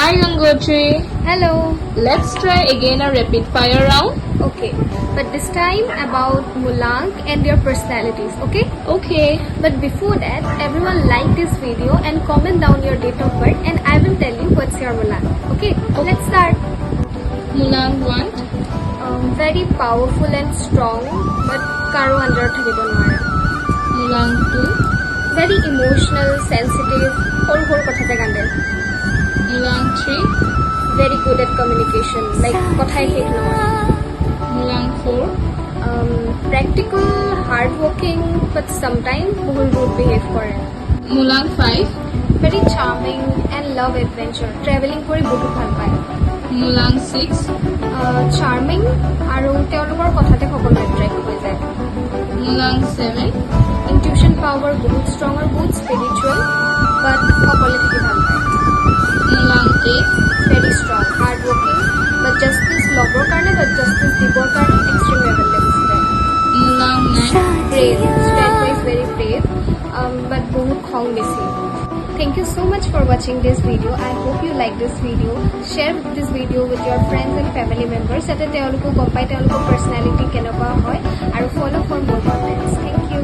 Hi Gangotri. Hello. Let's try again a rapid fire round. Okay, but this time about Mulang and their personalities, okay? Okay. But before that, everyone like this video and comment down your date of birth and I will tell you what's your Mulang. Okay, let's start. Mulang 1, Very powerful and strong, but karo under thakibo nware. Mulang 2, Very emotional, sensitive, horu horu kothate kande. Mulang 3, Very good at communication, like kothai shekh nohoy. Mulang 4, Practical, hardworking, but sometimes bahut rude behave kore. Mulang 5, Very charming and love adventure. Traveling kori bahut bhal paয়. Mulang 6, Charming আৰু তেওঁলোকৰ কথাতে সকলো attract হৈ যায়. Mulang 7, Intuition power বহুত strong আৰু বহুত spiritual, but অকলে থাকি ভাল পায়. Mulang 8, Very strong, hardworking, but justice ল'বৰ কাৰণে, but justice দিবৰ কাৰণে extreme level লাগিছিলে. Mulang 9, Brave, strength wise very brave, but বহুত খং বেছি. Thank you so much for watching this video. I hope you like this video. Share this video with your friends and family members. যাতে তেওঁলোকো গম পায় তেওঁলোকৰ personality কেনেকুৱা হয় আৰু follow for more contents. Thank you.